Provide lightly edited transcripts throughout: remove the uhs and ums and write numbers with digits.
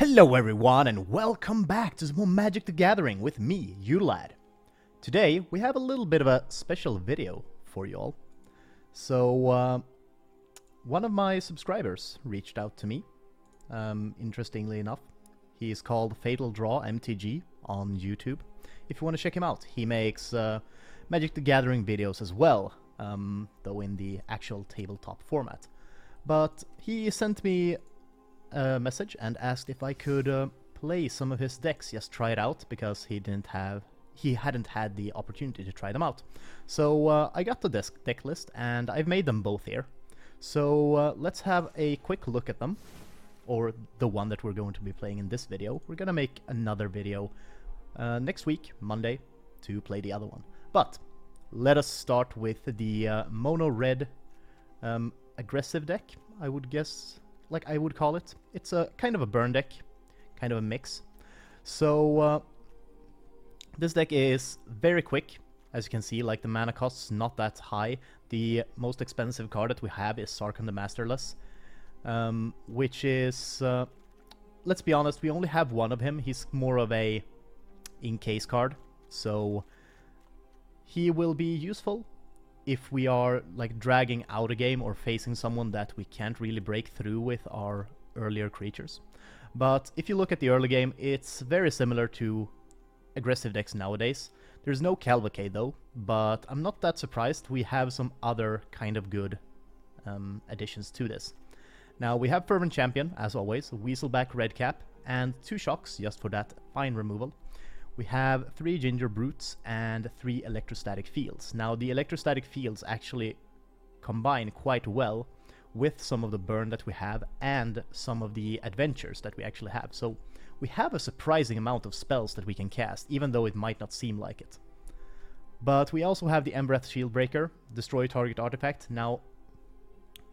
Hello everyone and welcome back to some more Magic the Gathering with me, Udalad. Today we have a little bit of a special video for you all. So one of my subscribers reached out to me, interestingly enough. He is called Fatal Draw MTG on YouTube. If you want to check him out, he makes Magic the Gathering videos as well, though in the actual tabletop format. But he sent me a message and asked if I could play some of his decks, just try it out, because he hadn't had the opportunity to try them out. So I got the deck list and I've made them both here. So let's have a quick look at them, or the one that we're going to be playing in this video. We're gonna make another video next week, Monday, to play the other one. But let us start with the mono red aggressive deck, I would guess. Like I would call it. It's a kind of a burn deck, kind of a mix. So this deck is very quick, as you can see. Like the mana cost's not that high. The most expensive card that we have is Sarkhan the Masterless, which is, let's be honest, we only have one of him. He's more of a in-case card, so he will be useful if we are like dragging out a game or facing someone that we can't really break through with our earlier creatures. But if you look at the early game, it's very similar to aggressive decks nowadays. There's no Cavalcade though, but I'm not that surprised. We have some other kind of good additions to this. Now we have Fervent Champion, as always, Weaselback Redcap, and 2 Shocks just for that fine removal. We have 3 Ginger Brutes and 3 Electrostatic Fields. Now the Electrostatic Fields actually combine quite well with some of the burn that we have and some of the adventures that we actually have. So we have a surprising amount of spells that we can cast, even though it might not seem like it. But we also have the Embereth Shieldbreaker, destroy target artifact. Now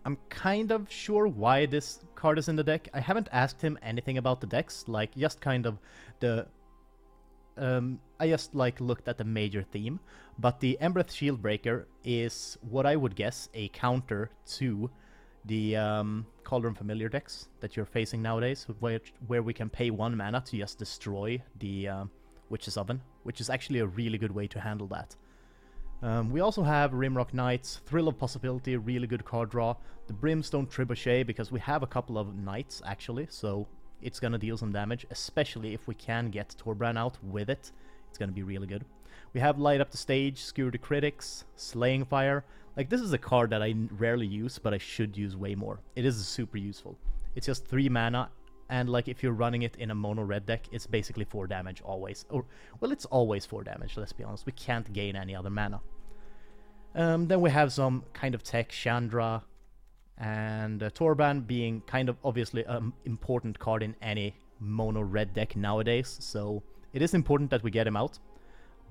I'm kind of sure why this card is in the deck. I haven't asked him anything about the decks, like just kind of the I just like looked at the major theme, but the Embereth Shieldbreaker is what I would guess a counter to the Cauldron Familiar decks that you're facing nowadays, where we can pay 1 mana to just destroy the Witch's Oven, which is actually a really good way to handle that. We also have Rimrock Knights, Thrill of Possibility, really good card draw, the Brimstone Trebuchet, because we have a couple of Knights actually, so it's gonna deal some damage, especially if we can get Torbran out with it. It's gonna be really good. We have Light Up the Stage, Skewer the Critics, Slaying Fire. Like, this is a card that I rarely use, but I should use way more. It is super useful. It's just 3 mana, and like if you're running it in a mono red deck, it's basically 4 damage always. Or, well, it's always 4 damage, let's be honest. We can't gain any other mana. Then we have some kind of tech, Chandra, and Torban being kind of obviously an important card in any mono red deck nowadays, so it is important that we get him out.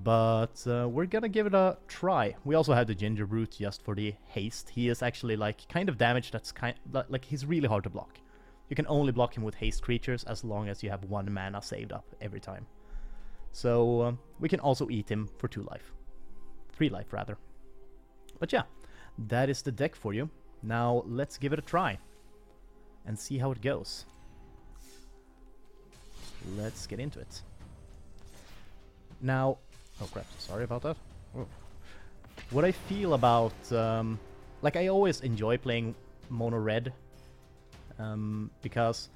But we're gonna give it a try. We also have the Ginger Brute just for the haste. He is actually like kind of damage that's like he's really hard to block. You can only block him with haste creatures as long as you have 1 mana saved up every time. So we can also eat him for 2 life. 3 life rather. But yeah, that is the deck for you. Now let's give it a try and see how it goes. Let's get into it. Now, oh crap, sorry about that. Oh. What I feel about, like I always enjoy playing mono red, because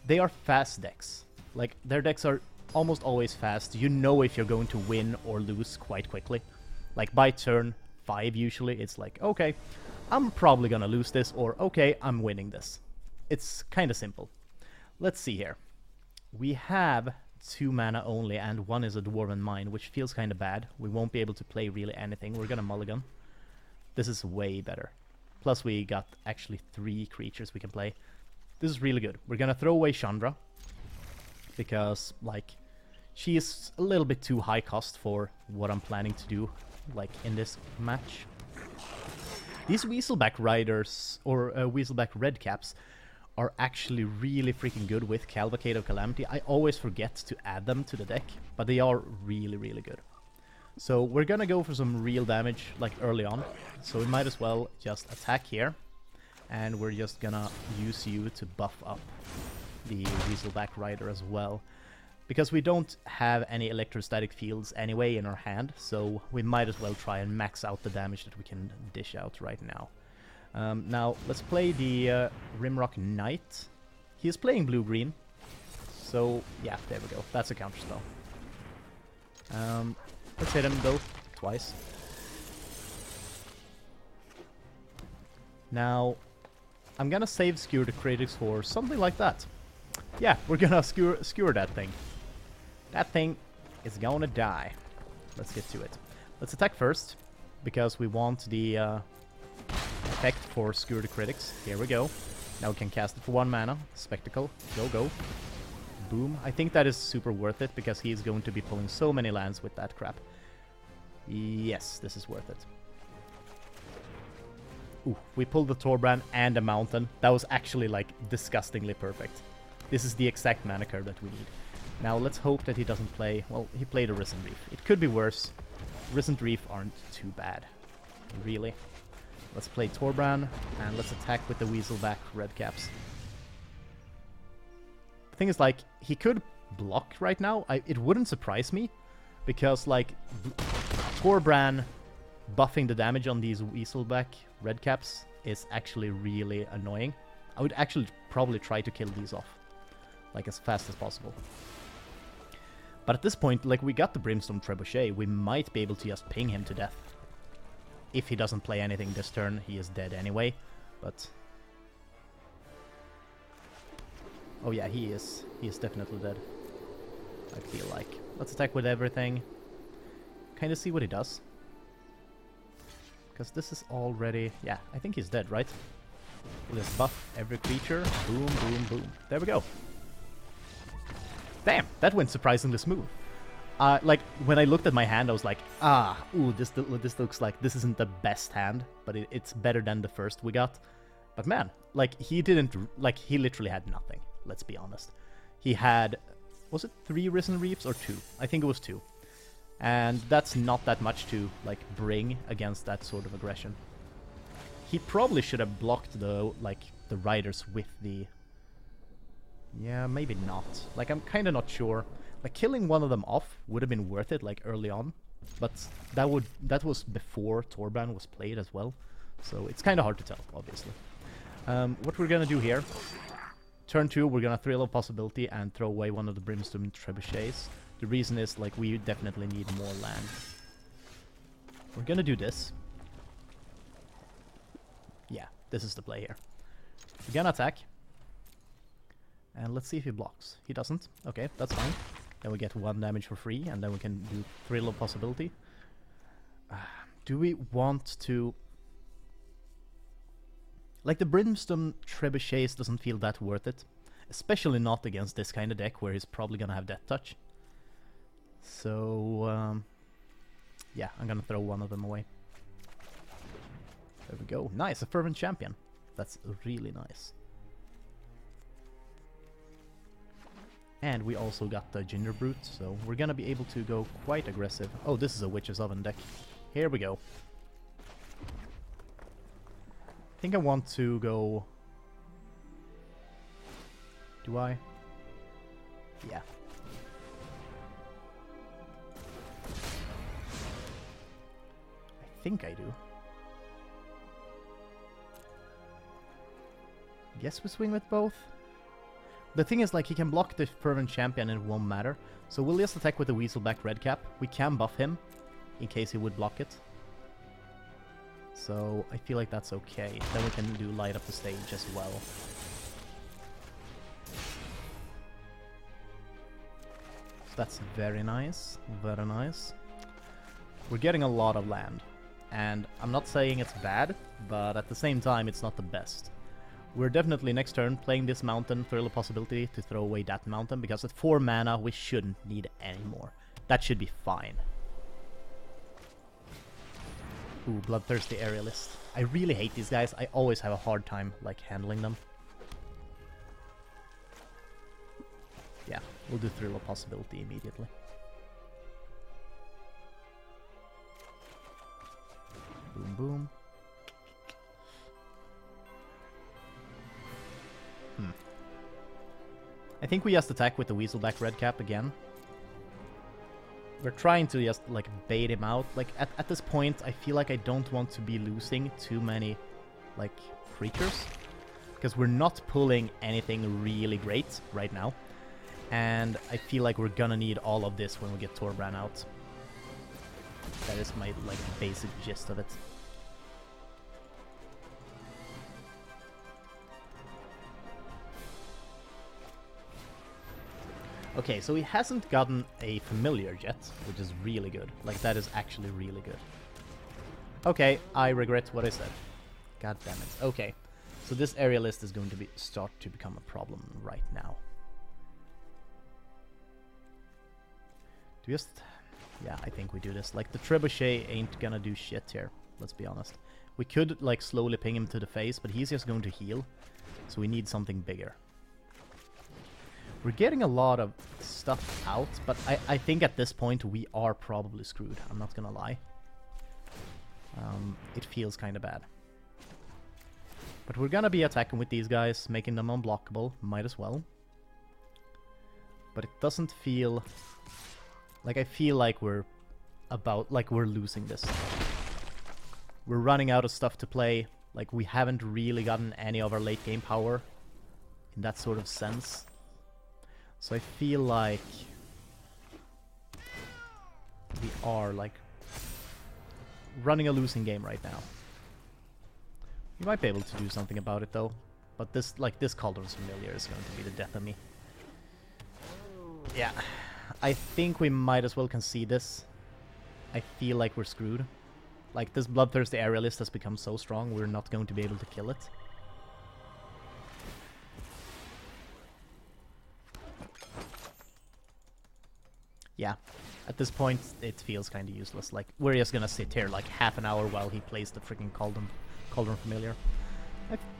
they are fast decks. Like their decks are almost always fast. You know if you're going to win or lose quite quickly. Like by turn 5 usually, it's like, okay, I'm probably gonna lose this, or okay, I'm winning this. It's kind of simple. Let's see here. We have 2 mana only, and 1 is a Dwarven Mine, which feels kind of bad. We won't be able to play really anything. We're gonna mulligan. This is way better. Plus we got actually 3 creatures we can play. This is really good. We're gonna throw away Chandra, because like she is a little bit too high cost for what I'm planning to do like in this match. These Weaselback Riders, or Weaselback Redcaps, are actually really freaking good with Cavalcade of Calamity. I always forget to add them to the deck, but they are really, really good. So we're gonna go for some real damage, like early on. So we might as well just attack here. And we're just gonna use you to buff up. the Weaselback Rider as well. Because we don't have any electrostatic fields anyway in our hand, so we might as well try and max out the damage that we can dish out right now. Now, let's play the Rimrock Knight. He is playing blue-green, so yeah, there we go. That's a counterspell. Let's hit him, though, twice. Now, I'm gonna save Skewer the Critics for something like that. Yeah, we're gonna skewer that thing. That thing is gonna die. Let's get to it. Let's attack first, because we want the effect for Skewer the Critics. Here we go. Now we can cast it for 1 mana. Spectacle. Go, go. Boom. I think that is super worth it, because he is going to be pulling so many lands with that crap. Yes, this is worth it. Ooh, we pulled the Torbrand and a Mountain. That was actually, like, disgustingly perfect. This is the exact mana curve that we need. Now, let's hope that he doesn't play... Well, he played a Risen Reef. It could be worse. Risen Reef aren't too bad. Really. Let's play Torbrand, and let's attack with the Weaselback Redcaps. The thing is, like, he could block right now. It wouldn't surprise me, because, like, Torbrand buffing the damage on these Weaselback Redcaps is actually really annoying. I would actually probably try to kill these off, like, as fast as possible. But at this point, like, we got the Brimstone Trebuchet, we might be able to just ping him to death. If he doesn't play anything this turn, he is dead anyway, but... Oh yeah, he is. He is definitely dead, I feel like. Let's attack with everything. Kinda see what he does. Because this is already... Yeah, I think he's dead, right? We'll just buff every creature. Boom, boom, boom. There we go. Damn, that went surprisingly smooth. Like, when I looked at my hand, I was like, ooh, this looks like this isn't the best hand, but it's better than the first we got. But man, like, he didn't... Like, he literally had nothing, let's be honest. He had... Was it 3 Risen Reefs or 2? I think it was 2. And that's not that much to, like, bring against that sort of aggression. He probably should have blocked the, like, the riders with the... Yeah, maybe not. Like, I'm kind of not sure. Like, killing one of them off would have been worth it, like, early on. But that was before Torbrand was played as well. So it's kind of hard to tell, obviously. What we're gonna do here... Turn 2, we're gonna Thrill of Possibility and throw away one of the Brimstone Trebuchets. The reason is, like, we definitely need more land. We're gonna do this. Yeah, this is the play here. We're gonna attack. And let's see if he blocks. He doesn't. Okay, that's fine. Then we get 1 damage for free, and then we can do Thrill of Possibility. Do we want to... Like, the Brimstone Trebuchets doesn't feel that worth it. Especially not against this kind of deck, where he's probably gonna have Death Touch. So, yeah, I'm gonna throw one of them away. There we go. Nice, a Fervent Champion. That's really nice. And we also got the Ginger Brute, so we're gonna be able to go quite aggressive. Oh, this is a Witch's Oven deck. Here we go. I think I want to go... Do I? Yeah. I think I do. Guess we swing with both. The thing is, like, he can block the Fervent Champion and it won't matter. So we'll just attack with the Weaselback Redcap. We can buff him, in case he would block it. So I feel like that's okay. Then we can do Light Up the Stage as well. So that's very nice. Very nice. We're getting a lot of land. And I'm not saying it's bad, but at the same time, it's not the best. We're definitely next turn playing this mountain, Thrill of Possibility, to throw away that mountain, because at 4 mana we shouldn't need any more. That should be fine. Ooh, Bloodthirsty Aerialist. I really hate these guys. I always have a hard time, like, handling them. Yeah, we'll do Thrill of Possibility immediately. Boom, boom. I think we just attack with the Weaselback red cap again. We're trying to just, like, bait him out. Like, at this point, I feel like I don't want to be losing too many, like, creatures. Because we're not pulling anything really great right now. And I feel like we're gonna need all of this when we get Torbran out. That is my, like, basic gist of it. Okay, so he hasn't gotten a familiar yet, which is really good. Like, that is actually really good. Okay, I regret what I said. God damn it. Okay, so this area list is going to start to become a problem right now. Yeah, I think we do this. Like, the Trebuchet ain't gonna do shit here, let's be honest. We could, like, slowly ping him to the face, but he's just going to heal. So we need something bigger. We're getting a lot of stuff out, but I think at this point we are probably screwed. I'm not gonna lie. It feels kind of bad. But we're gonna be attacking with these guys, making them unblockable. Might as well. But it doesn't feel... Like, I feel like we're losing this. We're running out of stuff to play. Like, we haven't really gotten any of our late game power in that sort of sense. So I feel like we are, like, running a losing game right now. We might be able to do something about it, though. But this Cauldron's Familiar is going to be the death of me. Yeah. I think we might as well concede this. I feel like we're screwed. Like, this Bloodthirsty Aerialist has become so strong, we're not going to be able to kill it. Yeah, at this point, it feels kind of useless. Like, we're just gonna sit here like half an hour while he plays the freaking Cauldron Familiar.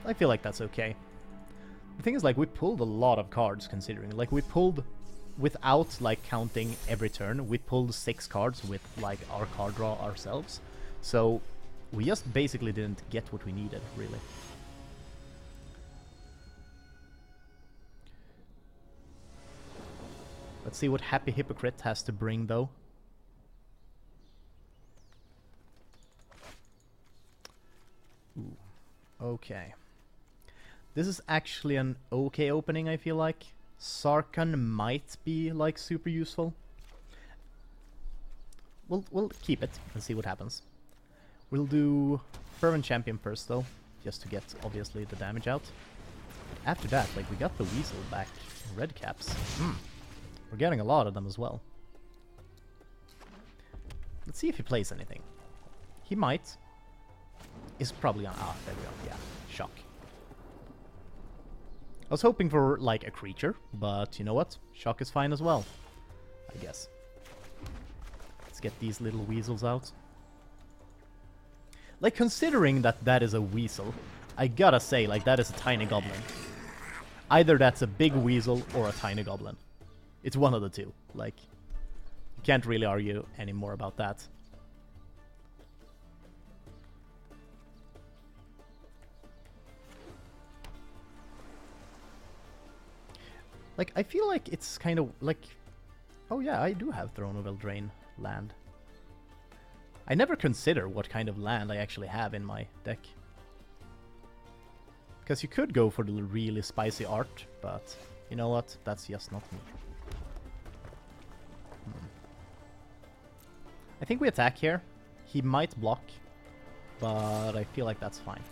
I feel like that's okay. The thing is, like, we pulled a lot of cards, considering. Like, we pulled, without, like, counting every turn, we pulled 6 cards with, like, our card draw ourselves. So, we just basically didn't get what we needed, really. Let's see what Happy Hypocrite has to bring, though. Ooh. Okay. This is actually an okay opening, I feel like. Sarkhan might be, like, super useful. We'll keep it and see what happens. We'll do Fervent Champion first, though, just to get, obviously, the damage out. After that, like, we got the Weasel back red caps. We're getting a lot of them as well. Let's see if he plays anything. He might. He's probably on... Ah, there we go. Yeah, shock. I was hoping for, like, a creature, but you know what? Shock is fine as well, I guess. Let's get these little weasels out. Like, considering that that is a weasel, I gotta say, like, that is a tiny goblin. Either that's a big weasel or a tiny goblin. It's one of the two. Like, you can't really argue anymore about that. Like, I feel like it's kind of like... Oh yeah, I do have Throne of Eldraine land. I never consider what kind of land I actually have in my deck. Because you could go for the really spicy art, but you know what? That's just not me. I think we attack here. He might block, but I feel like that's fine.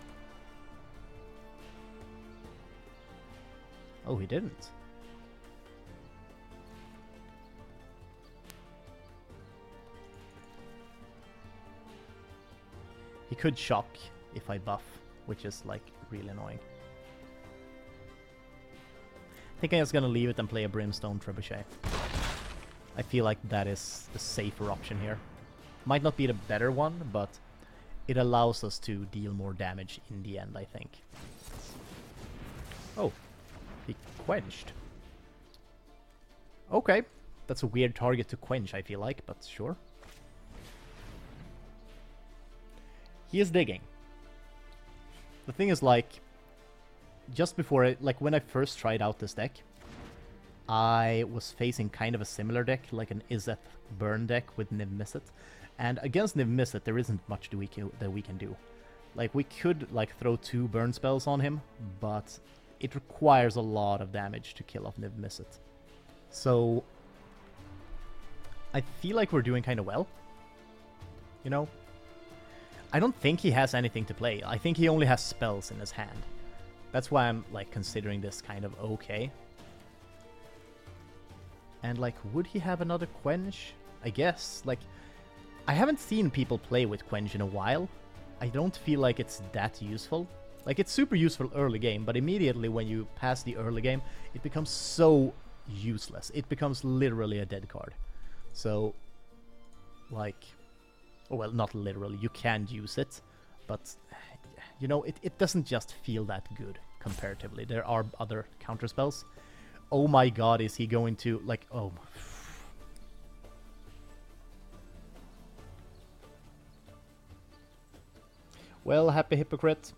Oh, he didn't. He could shock if I buff, which is, like, really annoying. I think I'm just gonna leave it and play a Brimstone Trebuchet. I feel like that is the safer option here. Might not be the better one, but it allows us to deal more damage in the end, I think. Oh, he quenched. Okay, that's a weird target to quench, I feel like, but sure. He is digging. The thing is, like, just before like, when I first tried out this deck, I was facing kind of a similar deck, like an Izzet burn deck with Niv Mizzet. And against Niv Mizzet, there isn't much that we can do. Like, we could, like, throw 2 burn spells on him, but it requires a lot of damage to kill off Niv Mizzet. So, I feel like we're doing kind of well. You know? I don't think he has anything to play. I think he only has spells in his hand. That's why I'm, like, considering this kind of okay. And, like, would he have another Quench? I guess. Like, I haven't seen people play with Quench in a while. I don't feel like it's that useful. Like, it's super useful early game, but immediately when you pass the early game, it becomes so useless. It becomes literally a dead card. So, like... oh, well, not literally. You can use it, but, you know, it doesn't just feel that good comparatively. There are other counterspells. Oh my god, is he going to, like, oh... Well, happy hypocrite.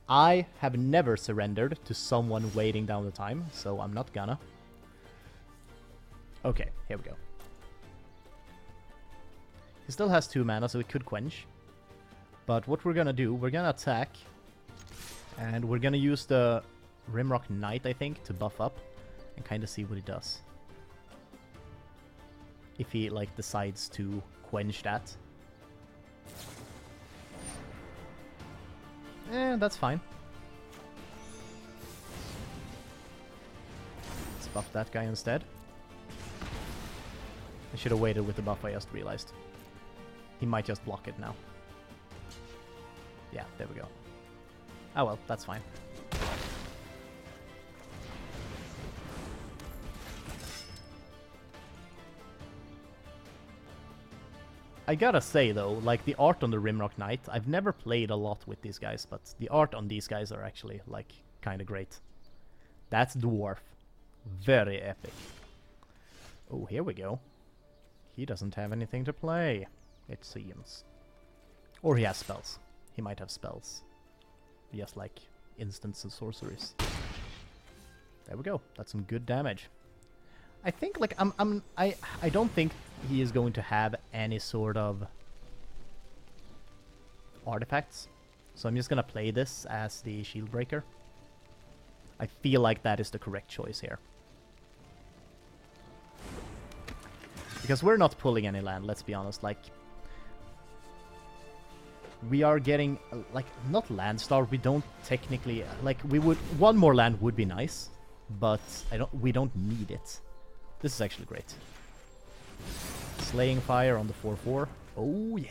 I have never surrendered to someone waiting down the time, so I'm not gonna. Okay, here we go. He still has 2 mana, so it could Quench. But what we're gonna do, we're gonna attack. And we're gonna use the Rimrock Knight, I think, to buff up. And kind of see what he does. If he, like, decides to quench that. That's fine. Let's buff that guy instead. I should have waited with the buff, I just realized. He might just block it now. Yeah, there we go. Oh well, that's fine. I gotta say though, like the art on the Rimrock Knight, I've never played a lot with these guys, but the art on these guys are actually, like, kinda great. That's Dwarf. Very epic. Oh, here we go. He doesn't have anything to play, it seems. Or he has spells. He might have spells. Just like instants and sorceries. There we go. That's some good damage. I think, like, I don't think he is going to have any sort of artifacts. So I'm just gonna play this as the Shield Breaker. I feel like that is the correct choice here. Because we're not pulling any land, let's be honest. Like, we are getting, like, not land star, we don't technically, like, we would, one more land would be nice, but we don't need it. This is actually great. Slaying Fire on the 4/4. Oh yeah.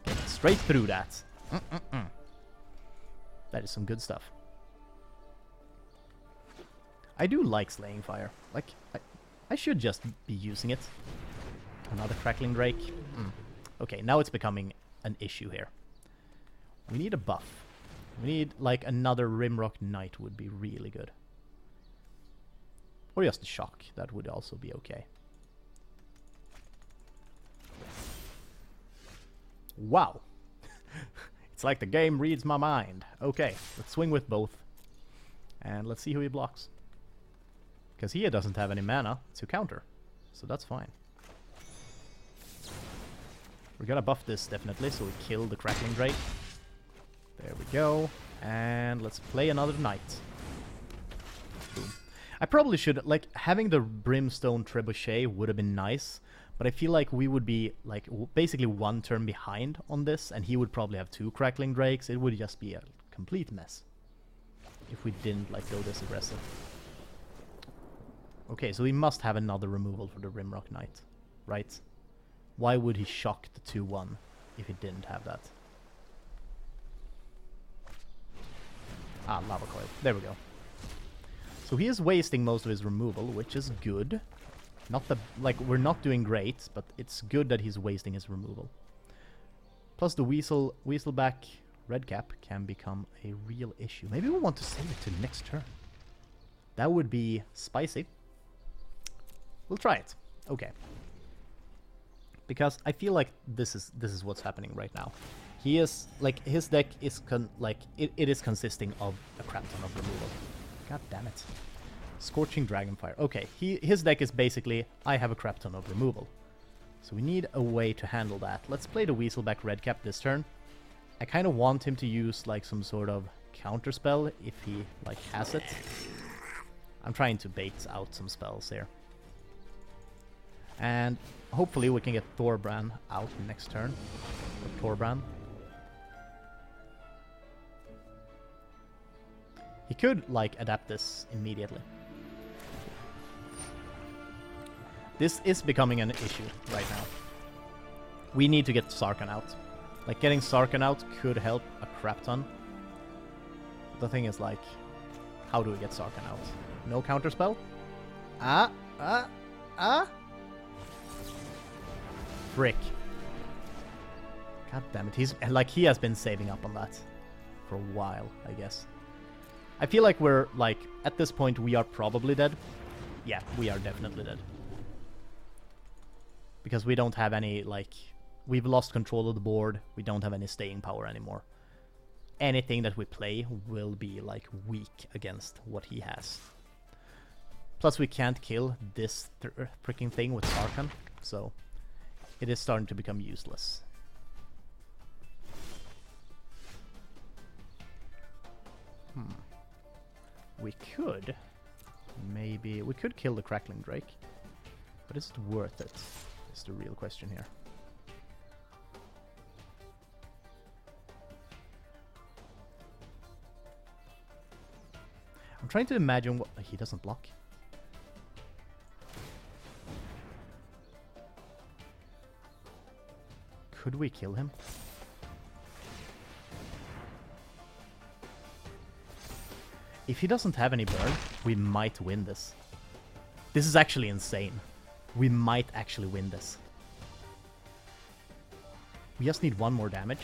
Get straight through that. That is some good stuff. I do like Slaying Fire. Like, I should just be using it. Another Crackling Drake. Okay, now it's becoming an issue here. We need a buff. We need, like, another Rimrock Knight would be really good. Or just a Shock. That would also be okay. Wow. It's like the game reads my mind. Okay, let's swing with both. And let's see who he blocks. Because he doesn't have any mana to counter. So that's fine. We're gonna buff this definitely, so we kill the Crackling Drake. There we go. And let's play another Knight. Boom. I probably should, like, having the Brimstone Trebuchet would have been nice, but I feel like we would be, like, basically one turn behind on this, and he would probably have 2 Crackling Drakes. It would just be a complete mess if we didn't, like, go this aggressive. Okay, so we must have another removal for the Rimrock Knight, right? Why would he shock the 2/1 if he didn't have that? Ah, Lava Coil. There we go. So he is wasting most of his removal, which is good. Not the, like, we're not doing great, but it's good that he's wasting his removal. Plus the Weaselback Redcap can become a real issue. Maybe we want to save it to next turn. That would be spicy. We'll try it. Okay. Because I feel like this is what's happening right now. He is, like, his deck is it is consisting of a crap ton of removal. God damn it. Scorching Dragonfire. Okay, his deck is basically, I have a crap ton of removal. So we need a way to handle that. Let's play the Weaselback Redcap this turn. I kind of want him to use like some sort of counter spell if he like has it. I'm trying to bait out some spells here. And hopefully we can get Thorbrand out next turn. Or Thorbrand. He could like adapt this immediately. This is becoming an issue right now. We need to get Sarkhan out. Like, getting Sarkhan out could help a crap ton. The thing is, like, how do we get Sarkhan out? No counterspell? Frick. God damn it. He's, like, he has been saving up on that for a while, I guess. I feel like we're, like, at this point, we are probably dead. Yeah, we are definitely dead. Because we don't have any, like, we've lost control of the board. We don't have any staying power anymore. Anything that we play will be, like, weak against what he has. Plus, we can't kill this freaking thing with Sarkhan, so it is starting to become useless. We could, maybe, we could kill the Crackling Drake, but is it worth it? Is the real question here. I'm trying to imagine what he doesn't block. Could we kill him? If he doesn't have any burn, we might win this. This is actually insane. We might actually win this. We just need 1 more damage.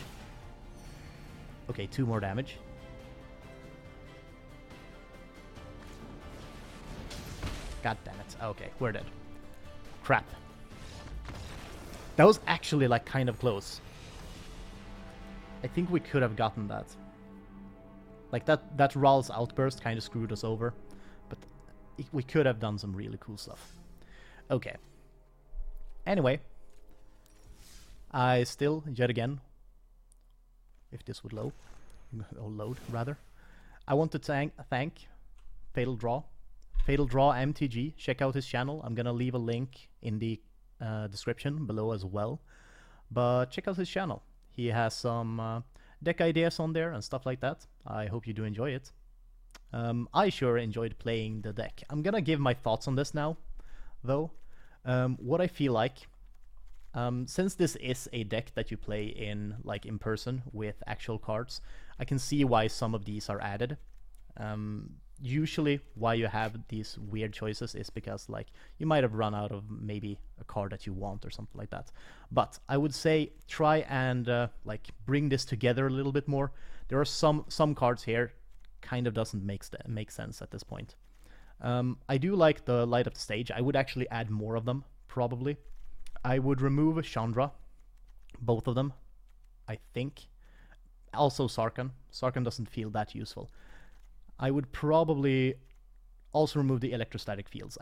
Okay, 2 more damage. God damn it. Okay, we're dead. Crap. That was actually, like, kind of close. I think we could have gotten that. Like, that Ral's outburst kind of screwed us over. But we could have done some really cool stuff. Okay. Anyway. I still, yet again, if this would load, or load, rather. I want to thank Fatal Draw. Fatal Draw MTG. Check out his channel. I'm gonna leave a link in the description below as well. But check out his channel. He has some deck ideas on there and stuff like that. I hope you do enjoy it. I sure enjoyed playing the deck. I'm gonna give my thoughts on this now, though. What I feel like, since this is a deck that you play in, like, in person with actual cards, I can see why some of these are added. Usually why you have these weird choices is because, like, you might have run out of maybe a card that you want or something like that. But I would say try and like, bring this together a little bit more. There are some cards here kind of doesn't make sense at this point. I do like the Light Up the Stage. I would actually add more of them, probably. I would remove Chandra, both of them, I think. Also Sarkhan. Sarkhan doesn't feel that useful. I would probably also remove the electrostatic fields.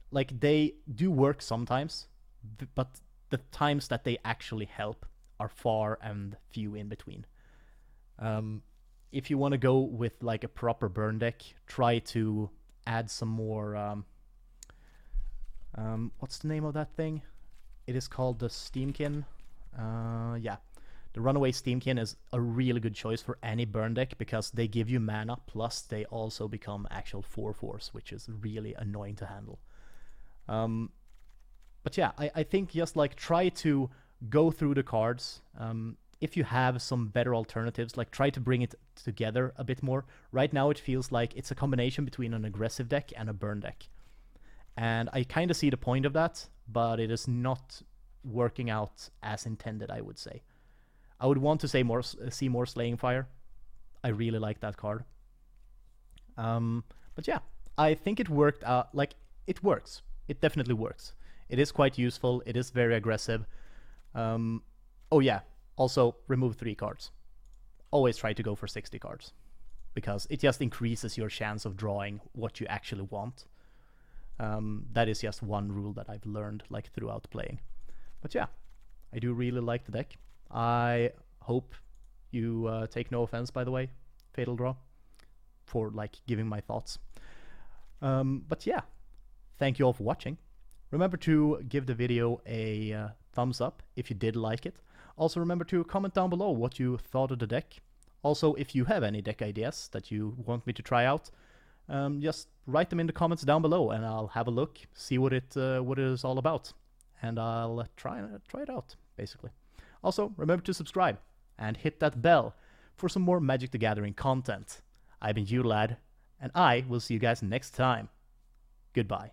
Like, they do work sometimes, but the times that they actually help are far and few in between. If you want to go with, like, a proper burn deck, try to add some more... what's the name of that thing? It is called the Steamkin. Yeah. The Runaway Steamkin is a really good choice for any burn deck because they give you mana, plus they also become actual 4/4s, which is really annoying to handle. But yeah, I think just, like, try to go through the cards. If you have some better alternatives, like, try to bring it together a bit more. Right now it feels like it's a combination between an aggressive deck and a burn deck. And I kind of see the point of that, but it is not working out as intended, I would say. I would want to see more Slaying Fire. I really like that card. But yeah, I think it worked out. Like, it works. It definitely works. It is quite useful. It is very aggressive. Oh yeah, also remove 3 cards. Always try to go for 60 cards, because it just increases your chance of drawing what you actually want. That is just one rule that I've learned like throughout playing. But yeah, I do really like the deck. I hope you take no offense, by the way, Fatal Draw, for like giving my thoughts. But yeah, thank you all for watching. Remember to give the video a thumbs up if you did like it. Also remember to comment down below what you thought of the deck. Also, if you have any deck ideas that you want me to try out, just write them in the comments down below and I'll have a look, see what it is all about. And I'll try it out, basically. Also, remember to subscribe and hit that bell for some more Magic the Gathering content. I've been Udalad, and I will see you guys next time. Goodbye.